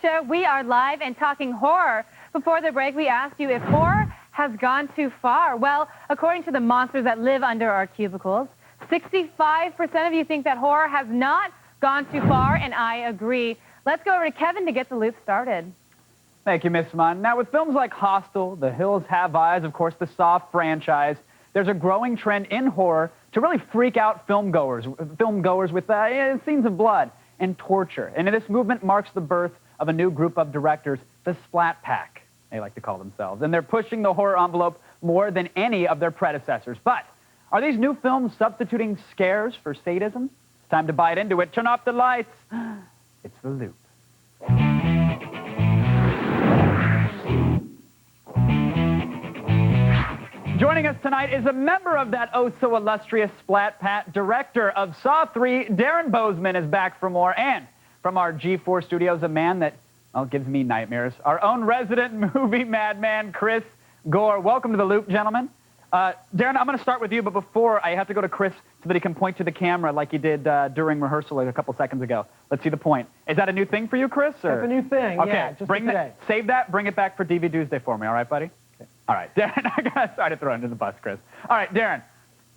show. We are live and talking horror. Before the break, we asked you if horror has gone too far. Well, according to the monsters that live under our cubicles, 65% of you think that horror has not gone too far, and I agree. Let's go over to Kevin to get the loop started. Thank you, Miss Munn. Now, with films like Hostel, The Hills Have Eyes, of course, the Saw franchise, there's a growing trend in horror to really freak out filmgoers with scenes of blood and torture. And this movement marks the birth of a new group of directors, the Splat Pack, they like to call themselves. And they're pushing the horror envelope more than any of their predecessors. But are these new films substituting scares for sadism? It's time to bite into it. Turn off the lights. It's The Loop. Joining us tonight is a member of that oh-so-illustrious Splat Pack, director of Saw 3, Darren Bozeman is back for more, and from our G4 studios, a man that, well, gives me nightmares, our own resident movie madman, Chris Gore. Welcome to The Loop, gentlemen. Darren, I'm going to start with you, but before, I have to go to Chris so that he can point to the camera like he did during rehearsal like a couple seconds ago. Let's see the point. Is that a new thing for you, Chris? Or? That's a new thing, okay, yeah, just bring today. Save that, bring it back for DVD Tuesday for me, all right, buddy? All right, Darren, I got started throwing under the bus, Chris. All right, Darren,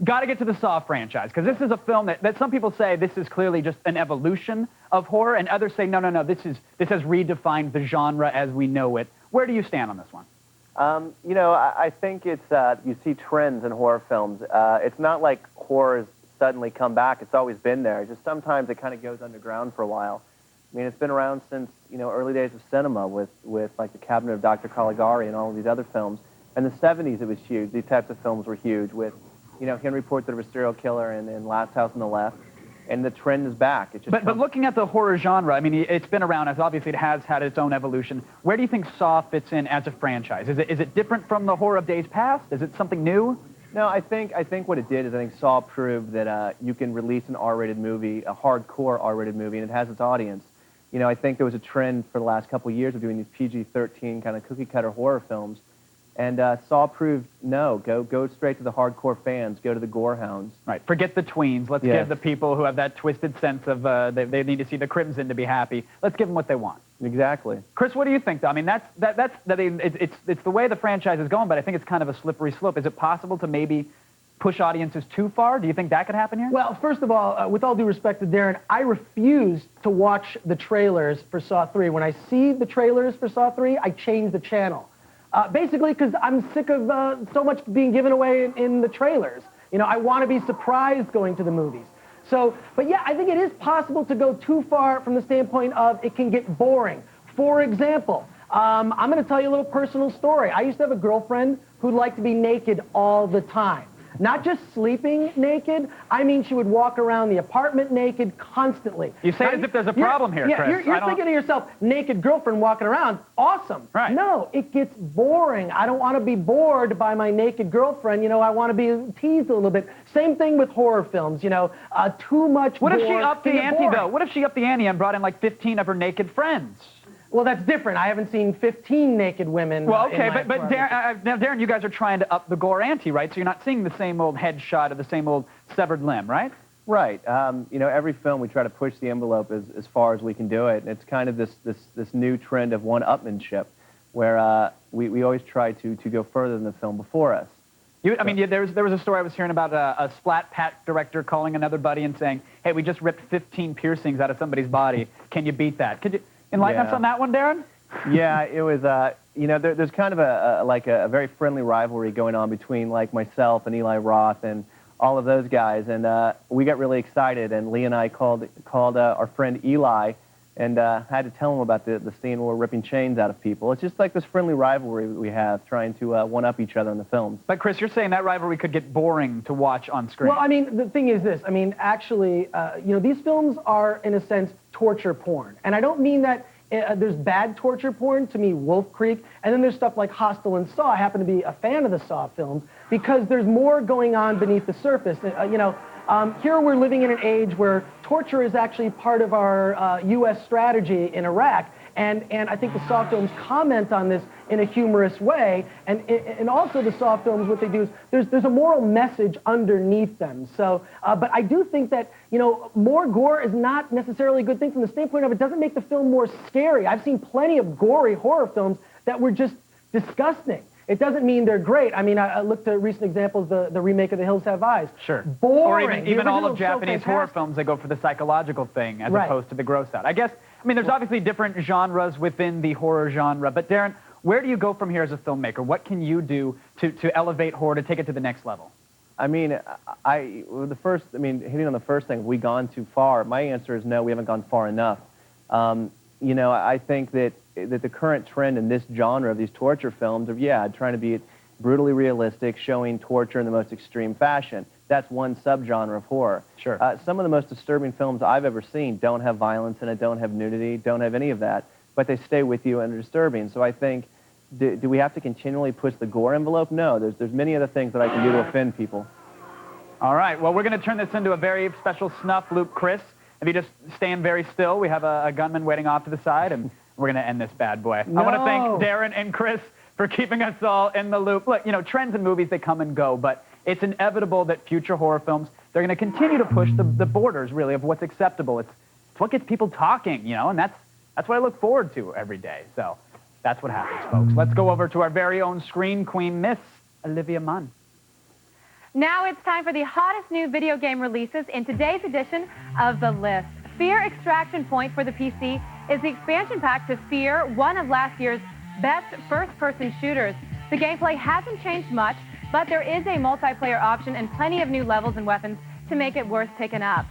got to get to the Saw franchise, because this is a film that some people say this is clearly just an evolution of horror, and others say, no, this has redefined the genre as we know it. Where do you stand on this one? You know, I think it's, you see trends in horror films. It's not like horror has suddenly come back. It's always been there. Just sometimes it kind of goes underground for a while. I mean, it's been around since, you know, early days of cinema with like The Cabinet of Dr. Caligari and all of these other films. In the 70s, it was huge. These types of films were huge with, you know, Henry Portrait of a Serial Killer and Last House on the Left. And the trend is back. It just but looking at the horror genre, I mean, it's been around, as obviously it has had its own evolution. Where do you think Saw fits in as a franchise? Is it different from the horror of days past? Is it something new? No, I think what it did is I think Saw proved that you can release an R-rated movie, a hardcore R-rated movie, and it has its audience. You know, I think there was a trend for the last couple of years of doing these PG-13 kind of cookie-cutter horror films. And Saw proved, no, go straight to the hardcore fans, go to the gorehounds. Right, forget the tweens. Let's give the people who have that twisted sense of they need to see the crimson to be happy. Let's give them what they want. Exactly. Chris, what do you think, though? I mean, it's the way the franchise is going, but I think it's kind of a slippery slope. Is it possible to maybe push audiences too far? Do you think that could happen here? Well, first of all, with all due respect to Darren, I refuse to watch the trailers for Saw 3. When I see the trailers for Saw 3, I change the channel. Basically, because I'm sick of so much being given away in the trailers. You know, I want to be surprised going to the movies. So, but yeah, I think it is possible to go too far from the standpoint of it can get boring. For example, I'm going to tell you a little personal story. I used to have a girlfriend who liked to be naked all the time. Not just sleeping naked, I mean she would walk around the apartment naked constantly. You say it as if there's a problem here, Chris. You're thinking to yourself, naked girlfriend walking around, awesome. Right. No, it gets boring. I don't want to be bored by my naked girlfriend. You know, I want to be teased a little bit. Same thing with horror films, you know, too much What if she gore upped the can get ante, boring. though? What if she upped the ante and brought in like 15 of her naked friends? Well, that's different. I haven't seen 15 naked women. Well, okay, but Darren, now, Darren, you guys are trying to up the gore ante, right? So you're not seeing the same old headshot of the same old severed limb, right? Right. You know, every film we try to push the envelope as far as we can do it. And it's kind of this new trend of one-upmanship, where we always try to go further than the film before us. I mean, there was a story I was hearing about a Splat Pack director calling another buddy and saying, "Hey, we just ripped 15 piercings out of somebody's body. Can you beat that?" Could you enlighten us on that one, Darren? Yeah, it was, you know, there's kind of a very friendly rivalry going on between, like, myself and Eli Roth and all of those guys, and we got really excited, and Lee and I called our friend Eli and had to tell him about the scene where we're ripping chains out of people. It's just like this friendly rivalry we have, trying to one-up each other in the films. But, Chris, you're saying that rivalry could get boring to watch on screen. Well, I mean, the thing is this. I mean, actually, you know, these films are, in a sense, torture porn. And I don't mean that there's bad torture porn, to me, Wolf Creek, and then there's stuff like Hostel and Saw. I happen to be a fan of the Saw films because there's more going on beneath the surface. You know, here we're living in an age where torture is actually part of our U.S. strategy in Iraq, And I think the soft films comment on this in a humorous way. And also the soft films, what they do is there's a moral message underneath them. So, but I do think that, you know, more gore is not necessarily a good thing from the standpoint of it doesn't make the film more scary. I've seen plenty of gory horror films that were just disgusting. It doesn't mean they're great. I mean, I looked at recent examples, the remake of The Hills Have Eyes. Sure. Boring. Or even all of Japanese horror films, they go for the psychological thing as opposed to the gross out. I guess, I mean, there's obviously different genres within the horror genre, but Darren, where do you go from here as a filmmaker? What can you do to elevate horror, to take it to the next level? I mean, hitting on the first thing, have we gone too far? My answer is no, we haven't gone far enough. You know, I think that the current trend in this genre of these torture films of, trying to be brutally realistic, showing torture in the most extreme fashion. That's one subgenre of horror. Sure. Some of the most disturbing films I've ever seen don't have violence in it, don't have nudity, don't have any of that, but they stay with you and are disturbing. So I think, do we have to continually push the gore envelope? No, there's many other things that I can do to offend people. All right, well, we're going to turn this into a very special snuff loop, Chris. If you just stand very still, we have a gunman waiting off to the side, and we're going to end this bad boy. No. I want to thank Darren and Chris for keeping us all in the loop. Look, you know, trends in movies, they come and go, but it's inevitable that future horror films, they're going to continue to push the borders, really, of what's acceptable. It's what gets people talking, you know, and that's what I look forward to every day. So that's what happens, folks. Let's go over to our very own screen queen, Miss Olivia Munn. Now it's time for the hottest new video game releases in today's edition of The List. Fear Extraction Point for the PC is the expansion pack to Fear, one of last year's best first-person shooters. The gameplay hasn't changed much, but there is a multiplayer option and plenty of new levels and weapons to make it worth picking up.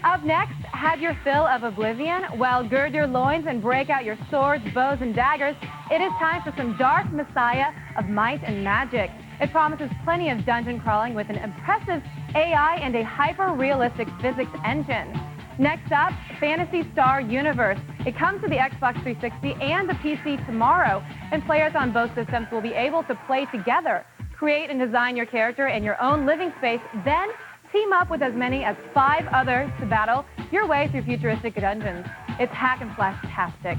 Up next, have your fill of Oblivion? Well, gird your loins and break out your swords, bows, and daggers. It is time for some Dark Messiah of Might and Magic. It promises plenty of dungeon crawling with an impressive AI and a hyper-realistic physics engine. Next up, Phantasy Star Universe. It comes to the Xbox 360 and the PC tomorrow, and players on both systems will be able to play together, create and design your character in your own living space, then team up with as many as 5 others to battle your way through futuristic dungeons. It's hack and slash-tastic.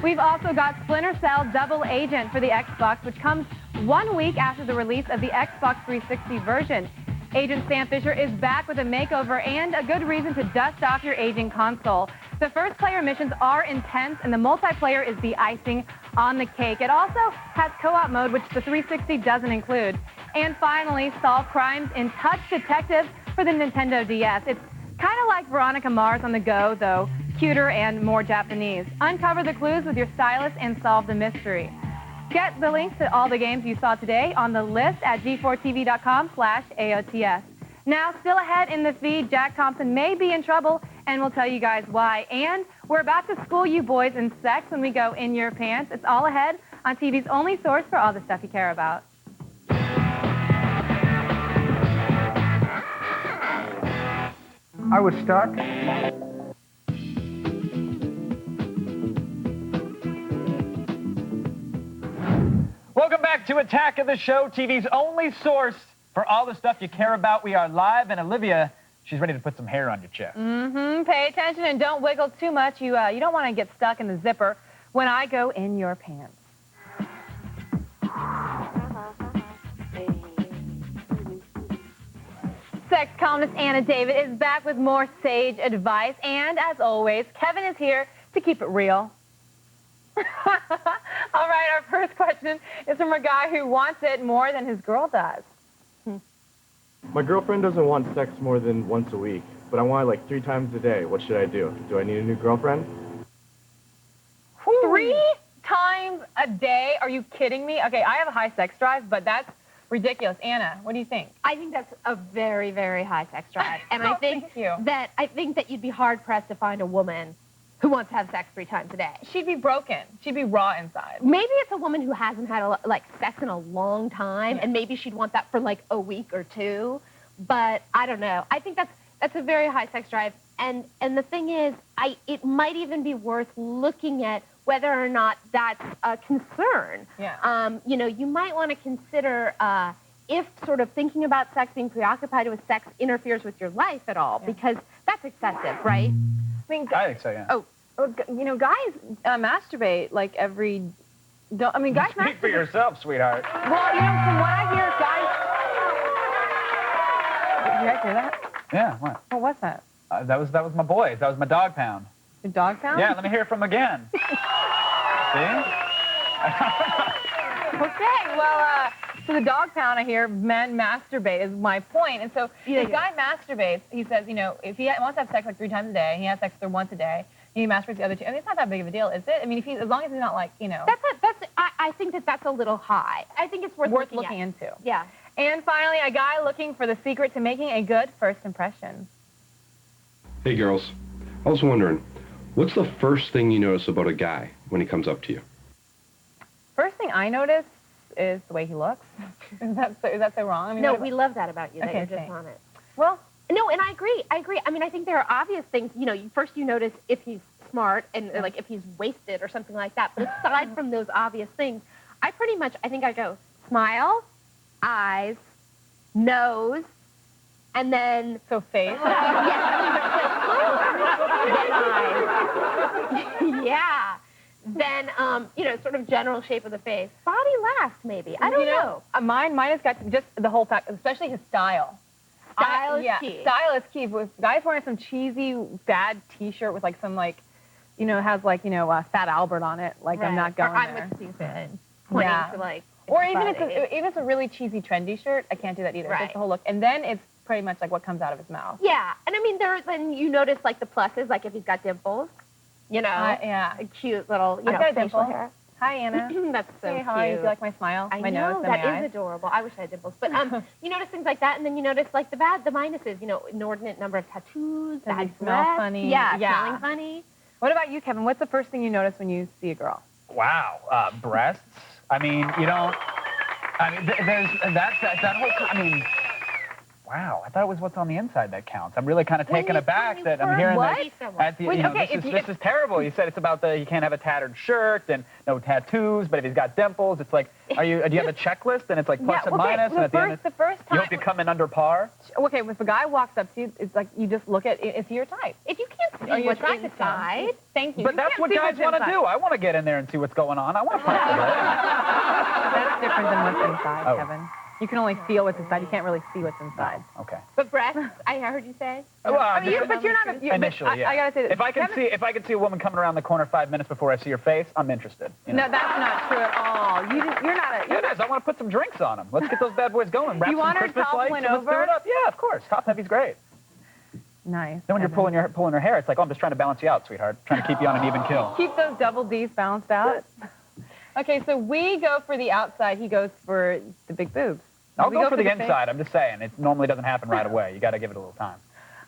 We've also got Splinter Cell Double Agent for the Xbox, which comes 1 week after the release of the Xbox 360 version. Agent Sam Fisher is back with a makeover and a good reason to dust off your aging console. The first player missions are intense, and the multiplayer is the icing on the cake. It also has co-op mode, which the 360 doesn't include. And finally, Solve Crimes in Touch Detective for the Nintendo DS. It's kind of like Veronica Mars on the go, though cuter and more Japanese. Uncover the clues with your stylus and solve the mystery. Get the links to all the games you saw today on The List at g4tv.com/AOTS. Now, still ahead in the feed, Jack Thompson may be in trouble, and we'll tell you guys why. And we're about to school you boys in sex when we go In Your Pants. It's all ahead on TV's only source for all the stuff you care about. I was stuck. Welcome back to Attack of the Show, TV's only source for all the stuff you care about. We are live, and Olivia, she's ready to put some hair on your chest. Pay attention and don't wiggle too much. You don't want to get stuck in the zipper when I go in your pants. Sex columnist Anna David is back with more sage advice, and as always, Kevin is here to keep it real. All right, our first question is from a guy who wants it more than his girl does. My girlfriend doesn't want sex more than once a week, but I want it like 3 times a day. What should I do? Do I need a new girlfriend? 3 times a day? Are you kidding me? Okay, I have a high sex drive, but that's ridiculous. Anna, what do you think? I think that's a very, very high sex drive. And I think that you'd be hard pressed to find a woman who wants to have sex 3 times a day. She'd be broken. She'd be raw inside. Maybe it's a woman who hasn't had sex in a long time, and maybe she'd want that for like a week or 2. But I don't know. I think that's a very high sex drive. And the thing is, it might even be worth looking at whether or not that's a concern. Yeah. You know, you might want to consider if sort of thinking about sex, being preoccupied with sex interferes with your life at all, because that's excessive, right? I think so, yeah. Oh, You know, guys masturbate like every. I mean, guys Speak for masturbate. yourself, sweetheart. Well, you know, from what I hear, guys. Did you guys hear that? Yeah, what? What was that? That was my boys. That was my dog pound. Your dog pound? Yeah, let me hear from him again. See? Okay, well, so the dog pound, I hear men masturbate is my point. And so if a guy masturbates, he says, you know, if he wants to have sex like 3 times a day, and he has sex with her once a day, and he masturbates the other 2, I mean, it's not that big of a deal, is it? I mean, if as long as he's not like, you know. I think that's a little high. I think it's worth looking into. Yeah. And finally, a guy looking for the secret to making a good first impression. Hey girls, I was wondering, what's the first thing you notice about a guy when he comes up to you? First thing I notice is the way he looks. Is that so wrong? I mean, No, we love that about you, that Okay, you're just thanks. on it. Well, No, and I agree. I mean, I think there are obvious things. You know, first you notice if he's smart and like if he's wasted or something like that. But aside from those obvious things, I think I go smile, eyes, nose, and then so face. Yeah. Then, you know, sort of general shape of the face. Body last, maybe. I don't know. Mine has got just the whole fact, especially his style. Style is key. Style is key. With guys wearing some cheesy, bad T-shirt with like some like, you know, has like, you know, Fat Albert on it. Like, I'm not going I'm there. with Susan. Pointing to like. Or even if it's a really cheesy, trendy shirt, I can't do that either. Right. Just the whole look. And then it's pretty much like what comes out of his mouth. Yeah, and I mean, then you notice like the pluses, like if he's got dimples, you know, yeah, a cute little, you know, got a facial dimple. hair. Hi, Anna. That's so hey, cute. how are you? Do you like my smile? I my know, nose, and that my is eyes? adorable. I wish I had dimples, but you notice things like that, and then you notice like the minuses, you know, inordinate number of tattoos, Does he bad smell breath. funny? Yeah, Yeah. smelling funny. What about you, Kevin? What's the first thing you notice when you see a girl? Wow, breasts. I mean, you don't. I mean, there's that whole. I mean, wow. I thought it was what's on the inside that counts. I'm really kind of taken aback that I'm hearing that at the. You know, this is terrible. You said it's about you can't have a tattered shirt and no tattoos, but if he's got dimples, it's like, do you have a checklist and it's like plus and minus, and at the end, the first time you hope you come in under par. Okay, if a guy walks up to you, it's like you just look at, is he your type? If you can't see what's inside, thank you. But that's what guys want to do. I want to get in there and see what's going on. I want to find That's different than what's inside, Oh. Kevin. You can only feel what's inside. You can't really see what's inside. Okay. but breasts, I heard you say. Well, I mean, but you're not a... Initially, yeah. I gotta say that if I can see a woman coming around the corner 5 minutes before I see her face, I'm interested. You know? No, that's not true at all. You're not a... Yeah, it is. I want to put some drinks on them. Let's get those bad boys going. Wrap You some want her Christmas lights toppling and let's do over? it up. Yeah, of course. Top heavy's great. Nice. Then when you're pulling her hair, it's like, oh, I'm just trying to balance you out, sweetheart. Trying to keep you on an even kill. Keep those double D's balanced out. Okay, so we go for the outside. He goes for the big boobs. I'll go for the face? inside. I'm just saying. It normally doesn't happen right away. You got to give it a little time.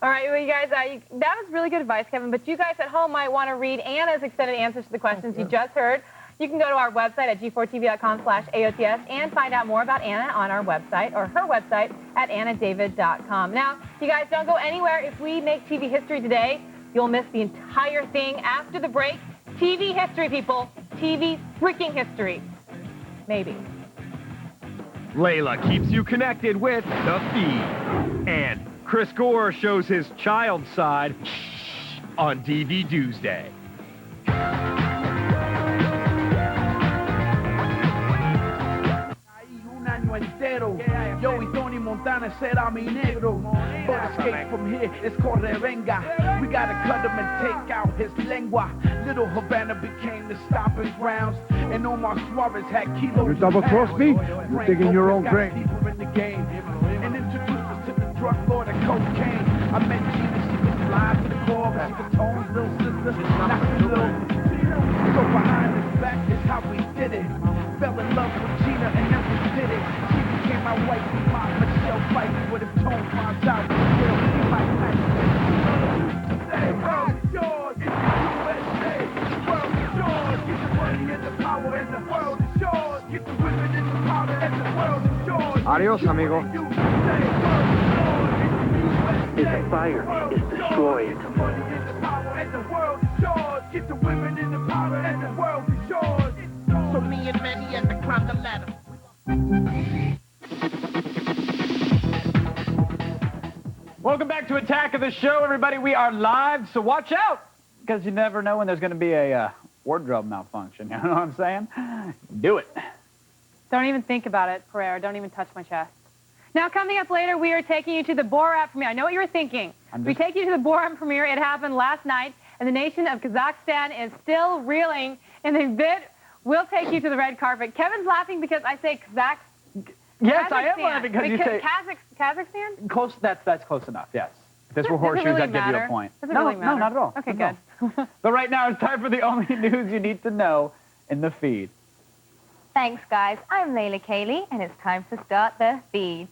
All right, well, you guys, that was really good advice, Kevin. But you guys at home might want to read Anna's extended answers to the questions you just heard. You can go to our website at g4tv.com/AOTS and find out more about Anna on our website or her website at annadavid.com. Now, you guys don't go anywhere. If we make TV history today, you'll miss the entire thing after the break. TV history, people. TV freaking history. Maybe. Layla keeps you connected with The Feed. And Chris Gore shows his child side on DV Tuesday. Yo y Tony Montana será mi negro. But escape from here is corre venga. We gotta cut him and take out his lengua. Little Havana became the stomping grounds. And Omar Suarez had kilos. You double-crossed me? You're digging your own grave. Deeper in the game. And introduced us to the drug lord of cocaine. I met Gina, she was fly to the core. She was Tone's little sister, not the little. So behind his back is how we did it. Fell in love with Gina and never did it. She became my wife and my Michelle fight. But if Tone finds out, he might not. Say, world is yours, it's the USA. World is yours, get the money and the power, and the world is yours. Get the women and the powder, and the world is yours. Adios, amigo. If the fire is destroyed, the money and the power, and the world is yours. Get the women and the powder, and the world is yours. So me and Manny had to climb the ladder. Welcome back to Attack of the Show, everybody. We are live, so watch out. because you never know when there's going to be a wardrobe malfunction. You know what I'm saying? Do it. Don't even think about it, Pereira. Don't even touch my chest. Now, coming up later, we are taking you to the Borat premiere. I know what you were thinking. We take you to the Borat premiere. It happened last night, and the nation of Kazakhstan is still reeling. In a bit, we'll take you to the red carpet. Kevin's laughing because I say Kazakh. Yes, Kazakhstan. I am laughing because you say... Kazakhstan? Close. That's close enough, yes. If this were horseshoes, really I'd give you a point. Does it really matter? No, not at all. Okay, good. But right now, it's time for the only news you need to know in the feed. Thanks, guys. I'm Layla Kaylee, and it's time to start the feed.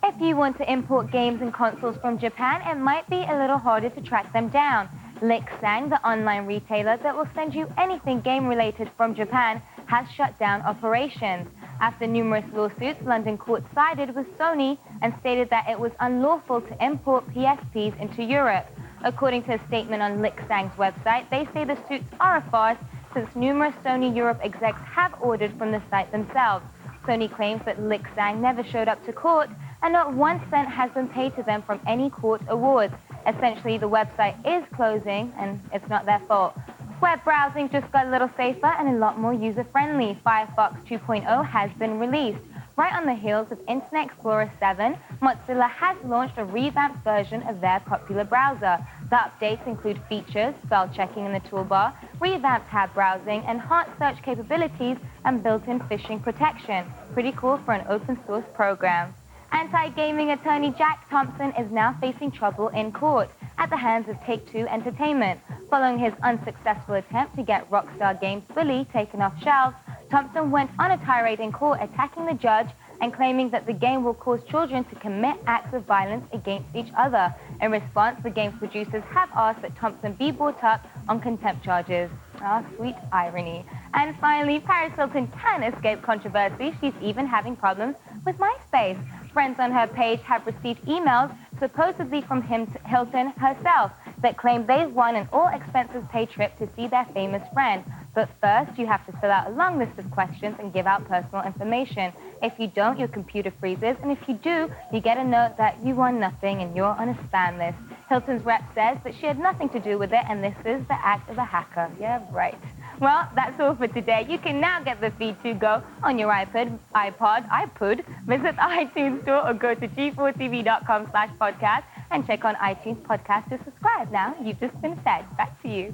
If you want to import games and consoles from Japan, it might be a little harder to track them down. Lixang, the online retailer that will send you anything game-related from Japan, has shut down operations. After numerous lawsuits, London courts sided with Sony and stated that it was unlawful to import PSPs into Europe. According to a statement on Lixang's website, they say the suits are a farce since numerous Sony Europe execs have ordered from the site themselves. Sony claims that Lixang never showed up to court and not 1 cent has been paid to them from any court awards. Essentially, the website is closing and it's not their fault. Web browsing just got a little safer and a lot more user-friendly. Firefox 2.0 has been released. Right on the heels of Internet Explorer 7, Mozilla has launched a revamped version of their popular browser. The updates include features, spell checking in the toolbar, revamped tab browsing, enhanced search capabilities, and built-in phishing protection. Pretty cool for an open-source program. Anti-gaming attorney Jack Thompson is now facing trouble in court at the hands of Take-Two Entertainment. Following his unsuccessful attempt to get Rockstar Games' Bully taken off shelves, Thompson went on a tirade in court attacking the judge and claiming that the game will cause children to commit acts of violence against each other. In response, the game's producers have asked that Thompson be brought up on contempt charges. Ah, sweet irony. And finally, Paris Hilton can escape controversy. She's even having problems with MySpace. Friends on her page have received emails, supposedly from Hilton herself, that claim they've won an all-expenses-paid trip to see their famous friend. But first, you have to fill out a long list of questions and give out personal information. If you don't, your computer freezes, and if you do, you get a note that you won nothing and you're on a spam list. Hilton's rep says that she had nothing to do with it, and this is the act of a hacker. Yeah, right. Well, that's all for today. You can now get the feed to go on your iPod. Visit the iTunes Store or go to g4tv.com/podcast and check on iTunes Podcast to subscribe. Now, you've just been fed. Back to you.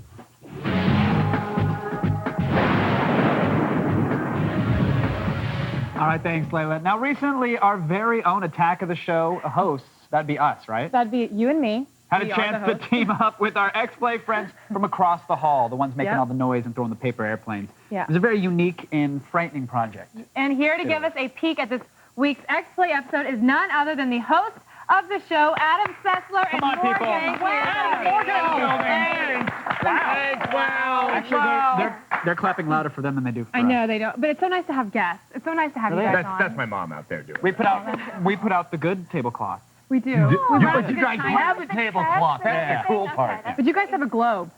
All right, thanks, Layla. Now, recently, our very own Attack of the Show hosts, that'd be us, right? That'd be you and me. Had a chance to team up with our ex-play friends from across the hall, the ones making all the noise and throwing the paper airplanes. Yeah. It was a very unique and frightening project. And here to give us a peek at this week's X-Play episode is none other than the host of the show, Adam Sessler and Morgan. Thanks, wow. Actually, they're clapping louder for them than they do for us. I know they don't, but it's so nice to have guests. It's so nice to have you guys on. That's my mom out there doing it. We put out the good tablecloth. We do. You guys have a tablecloth. That's the cool part. But you guys have a globe.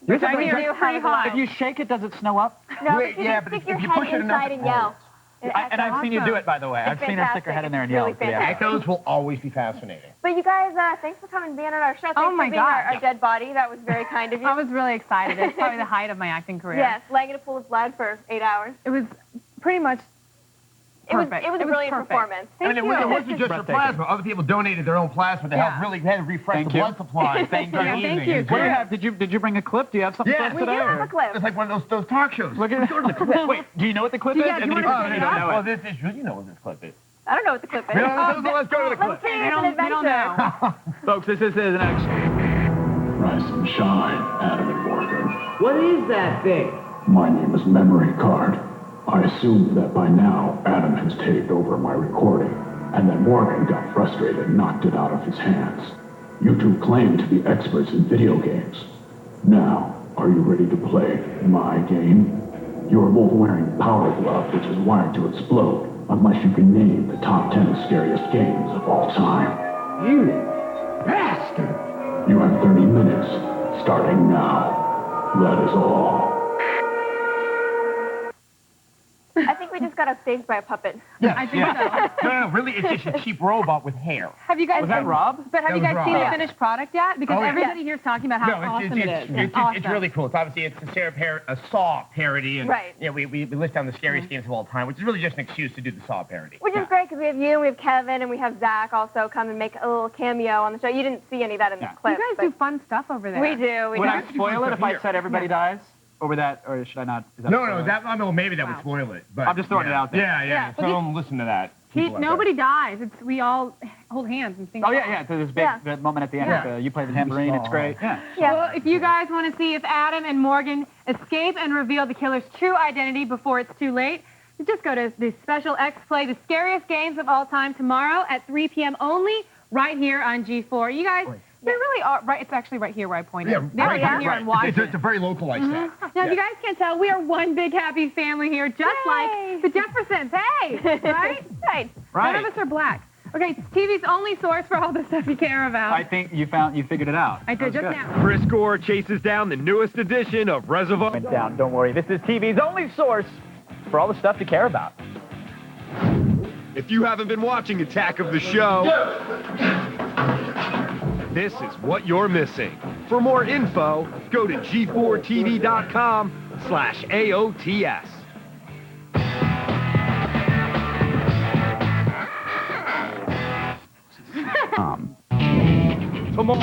If hot. you shake it, does it snow up? No, but you just stick your head inside and yell. And I've seen you do it, by the way. I've seen her stick her head in there and yell. Echoes will always be fascinating. But you guys, thanks for coming and being on our show. Thanks for being our dead body. That was very kind of you. I was really excited. It's probably the height of my acting career. Yes, laying in a pool of blood for 8 hours. It was pretty much perfect. It was a brilliant performance. And it wasn't just your plasma. Other people donated their own plasma to help really refresh the blood supply. Thank you. What do you have? Did you bring a clip? Do you have something for us today? We do have a clip. It's like one of those talk shows. Look at it. Wait, do you know what the clip is? Do you want to say it Oh, this is you know what this clip is. I don't know what the clip is. Let's go to the clip. Let's see, it's an adventure. know. Folks, this is an action. Rise and shine, Adam and Morgan. What is that thing? My name is Memory Card. I assumed that by now, Adam has taped over my recording, and that Morgan got frustrated and knocked it out of his hands. You two claim to be experts in video games. Now, are you ready to play my game? You are both wearing Power Glove, which is wired to explode, unless you can name the top 10 scariest games of all time. You bastard! You have 30 minutes, starting now. That is all. I think we we just got upstaged by a puppet. Yeah, I think so. No, really, it's just a cheap robot with hair. Have you guys? Was that Rob? But have you guys seen the Rob. finished product yet? Because Oh, yeah. everybody here is talking about how awesome it is. It's awesome. really cool. It's obviously a Saw parody, and Right. yeah, we list down the scariest games of all time, which is really just an excuse to do the Saw parody. Which is great because we have you, and we have Kevin, and we have Zach also come and make a little cameo on the show. You didn't see any of that in the clip. You guys do fun stuff over there. We do. Would I spoil it if I said everybody dies? Or should I not? Is that No, maybe that would spoil it. But I'm just throwing it out there. Yeah. So don't listen to that. Nobody dies. We all hold hands and sing. Oh, yeah. So there's big moment at the end. You play the tambourine. It's great. Yeah. Well, if you guys want to see if Adam and Morgan escape and reveal the killer's true identity before it's too late, just go to the special X Play, the scariest games of all time, tomorrow at 3 p.m. only, right here on G4. You guys, they really are right. It's actually right here where I pointed. Yeah, right here and watch it's a very localized set. Now, if you guys can't tell, we are one big happy family here, just like the Jeffersons. Hey, right? Right. None of us are black. Okay, it's TV's only source for all the stuff you care about. I think you figured it out. I did just now. Chris Gore chases down the newest edition of Reservoir. Went down. Don't worry. This is TV's only source for all the stuff you care about. If you haven't been watching Attack of the Show, this is what you're missing. For more info, go to g4tv.com/AOTS. Tomorrow.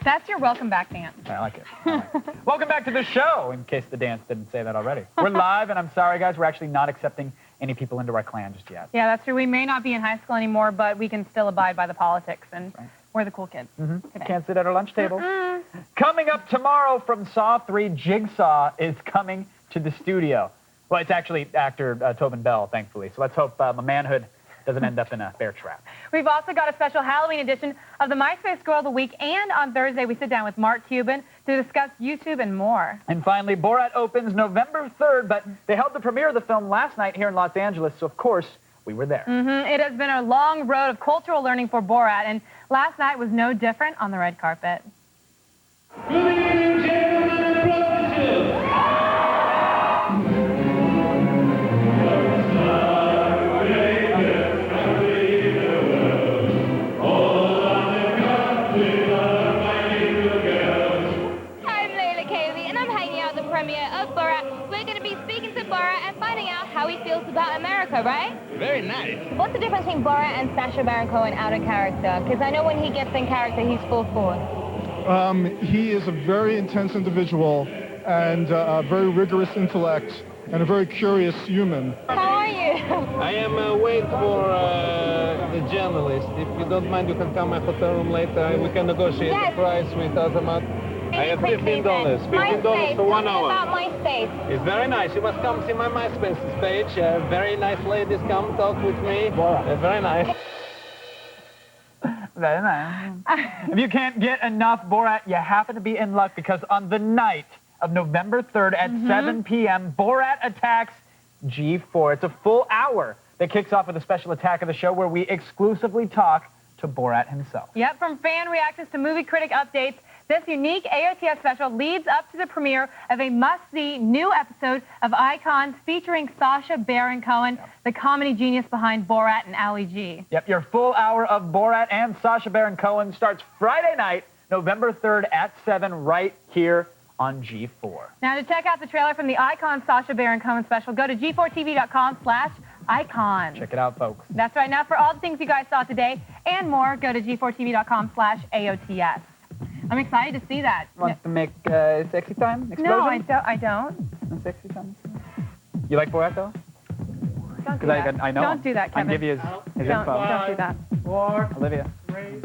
That's your welcome back dance. I like it. Welcome back to the show, in case the dance didn't say that already. We're live, and I'm sorry, guys, we're actually not accepting any people into our clan just yet. Yeah, that's true. We may not be in high school anymore, but we can still abide by the politics, and we're the cool kids. Can't sit at our lunch table. Coming up tomorrow from Saw 3, Jigsaw is coming to the studio. Well, it's actually actor Tobin Bell, thankfully. So let's hope my manhood doesn't end up in a bear trap. We've also got a special Halloween edition of the MySpace Girl of the Week, and on Thursday we sit down with Mark Cuban to discuss YouTube and more. And finally, Borat opens November 3rd, but they held the premiere of the film last night here in Los Angeles, so of course we were there. It has been a long road of cultural learning for Borat, and last night was no different on the red carpet. How he feels about America, right? Very nice. What's the difference between Borat and Sacha Baron Cohen out of character? Because I know when he gets in character, he's full force. He is a very intense individual and a very rigorous intellect and a very curious human. How are you? I am waiting for the journalist. If you don't mind, you can come to my hotel room later. We can negotiate the price with Azamat. I have $15. $15 for 1 hour. About MySpace. It's very nice. You must come see my MySpace page. Very nice ladies come talk with me. Very nice. Very nice. If you can't get enough Borat, you happen to be in luck, because on the night of November 3rd at 7 p.m., Borat attacks G4. It's a full hour that kicks off with a special attack of the show where we exclusively talk to Borat himself. Yep, from fan reactions to movie critic updates, this unique AOTS special leads up to the premiere of a must-see new episode of Icons featuring Sacha Baron Cohen, the comedy genius behind Borat and Ali G. Yep, your full hour of Borat and Sacha Baron Cohen starts Friday night, November 3rd at 7, right here on G4. Now, to check out the trailer from the Icon Sacha Baron Cohen special, go to g4tv.com/icon. Check it out, folks. That's right. Now, for all the things you guys saw today and more, go to g4tv.com/AOTS. I'm excited to see that. Want to make sexy time? Explosion? No, I don't. No sexy time? You like Borat, though? Don't do that. I know. Don't do that, Kevin. I can give you his info. Don't do that. 4, Olivia. 3.